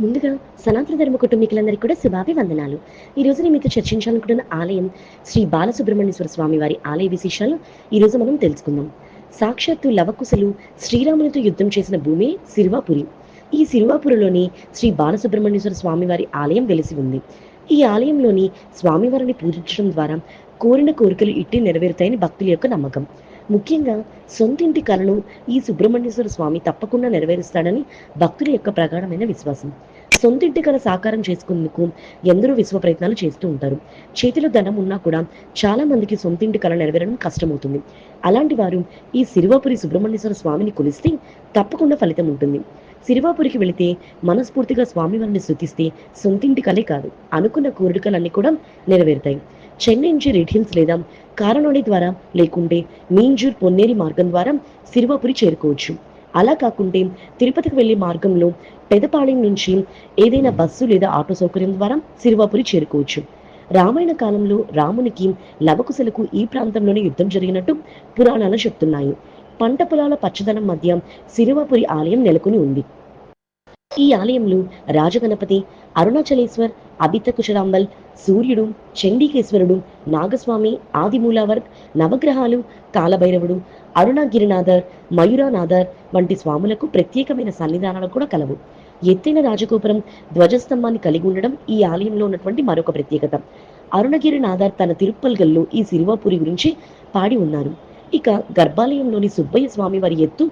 ముందుగా సనాతన ధర్మ కుటుంబీకులందరికీ కూడా శుభాభివందనాలు. ఈ రోజు నేను మీతో చర్చించాలనుకుంటున్న ఆలయం శ్రీ బాలసుబ్రహ్మణ్యేశ్వర స్వామి వారి ఆలయ విశేషాలు ఈరోజు మనం తెలుసుకుందాం. సాక్షాత్తు లవకుశలు శ్రీరామునితో యుద్ధం చేసిన భూమి సిరువాపురి. ఈ సిరువాపురిలోని శ్రీ బాలసుబ్రహ్మణ్యేశ్వర స్వామి వారి ఆలయం వెలిసి ఉంది. ఈ ఆలయంలోని స్వామివారిని పూజించడం ద్వారా కోరిన కోరికలు ఇట్టి నెరవేరుతాయని భక్తుల యొక్క నమ్మకం. ముఖ్యంగా సొంతింటి కలను ఈ సుబ్రహ్మణ్యేశ్వర స్వామి తప్పకుండా నెరవేరుస్తాడని భక్తుల యొక్క ప్రగాఢమైన విశ్వాసం. సొంతింటి కల సాకారం చేసుకునేందుకు ఎందరో విశ్వ ప్రయత్నాలు చేస్తూ ఉంటారు. చేతిలో ధనం ఉన్నా కూడా చాలా మందికి సొంతింటి కల నెరవేరడం కష్టమవుతుంది. అలాంటి వారు ఈ సిరువాపురి సుబ్రహ్మణ్యేశ్వర స్వామిని కొలిస్తే తప్పకుండా ఫలితం ఉంటుంది. సిరివాపురికి వెళితే మనస్ఫూర్తిగా స్వామివారిని స్తుతిస్తే సొంతింటి కలే కాదు, అనుకున్న కోరికలన్నీ కూడా నెరవేరుతాయి. చెన్నై నుంచి రెడ్ హిల్స్ లేదా కారనోడి ద్వారా లేకుంటే మీంజూర్ పొన్నేరి మార్గం ద్వారా సిరివాపురి చేరుకోవచ్చు. అలా కాకుంటే తిరుపతికి వెళ్లే మార్గంలో పెదపాళెం నుంచి ఏదైనా బస్సు లేదా ఆటో సౌకర్యం ద్వారా సిరివాపురి చేరుకోవచ్చు. రామాయణ కాలంలో రామునికి లవకుశలకు ఈ ప్రాంతంలోనే యుద్ధం జరిగినట్టు పురాణాలు చెప్తున్నాయి. పంట పొలాల పచ్చదనం మధ్య సిరివాపురి ఆలయం నెలకొని ఉంది. ఈ ఆలయంలో రాజగణపతి, అరుణాచలేశ్వర్, అభిత కుశరాంబల్, సూర్యుడు, చండీకేశ్వరుడు, నాగస్వామి, ఆదిమూలావర్, నవగ్రహాలు, కాలభైరవుడు, అరుణగిరినాథర్, మయూరానాథర్ వంటి స్వాములకు ప్రత్యేకమైన సన్నిధానాలు కూడా కలవు. ఎత్తైన రాజగోపురం, ధ్వజస్తంభాన్ని కలిగి ఉండడం ఈ ఆలయంలో ఉన్నటువంటి మరొక ప్రత్యేకత. అరుణగిరినాథర్ తన తిరుప్పల్గల్లో ఈ సిరివాపురి గురించి పాడి ఉన్నారు. ఇక గర్భాలయంలోని సుబ్బయ్య స్వామి వారి ఎత్తు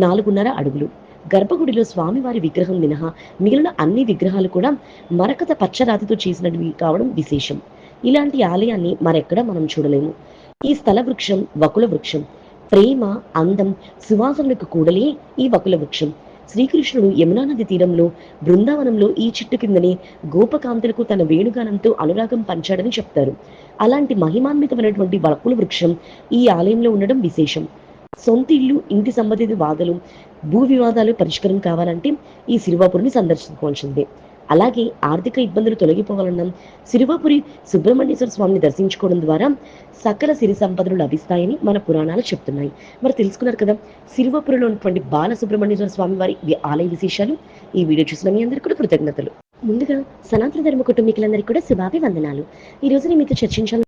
4.5 అడుగులు. గర్భగుడిలో స్వామివారి విగ్రహం మినహా మిగిలిన అన్ని విగ్రహాలు కూడా మరకత పచ్చరాతితో చేసినవి కావడం విశేషం. ఇలాంటి ఆలయాన్ని మరెక్కడా మనం చూడలేము. ఈ స్థల వృక్షం వకుల వృక్షం. ప్రేమ, అందం, సువాసనలకు కూడలే ఈ వకుల వృక్షం. శ్రీకృష్ణుడు యమునా నది తీరంలో బృందావనంలో ఈ చెట్టు కిందనే గోపకాంతలకు తన వేణుగానంతో అనురాగం పంచాడని చెప్తారు. అలాంటి మహిమాన్వితమైనటువంటి వకుల వృక్షం ఈ ఆలయంలో ఉండడం విశేషం. సొంత ఇల్లు, ఇంటి సంబంధిత వాదలు, భూ వివాదాలు పరిష్కారం కావాలంటే ఈ సిరివాపురిని సందర్శించుకోవాల్సిందే. అలాగే ఆర్థిక ఇబ్బందులు తొలగిపోవాలన్నా సిరివాపురి సుబ్రహ్మణ్యేశ్వర స్వామిని దర్శించుకోవడం ద్వారా సకల సిరి సంపదలు లభిస్తాయని మన పురాణాలు చెప్తున్నాయి. మరి తెలుసుకున్నారు కదా సిరివాపురిలో ఉన్నటువంటి బాల సుబ్రహ్మణ్యేశ్వర స్వామి వారి ఆలయ విశేషాలు. ఈ వీడియో చూసిన మీ అందరికీ కూడా కృతజ్ఞతలు. ముందుగా సనాతన ధర్మ కుటుంబీకులందరికీ కూడా శుభాభివందనాలు. ఈ రోజు నేను మీతో చర్చించాలి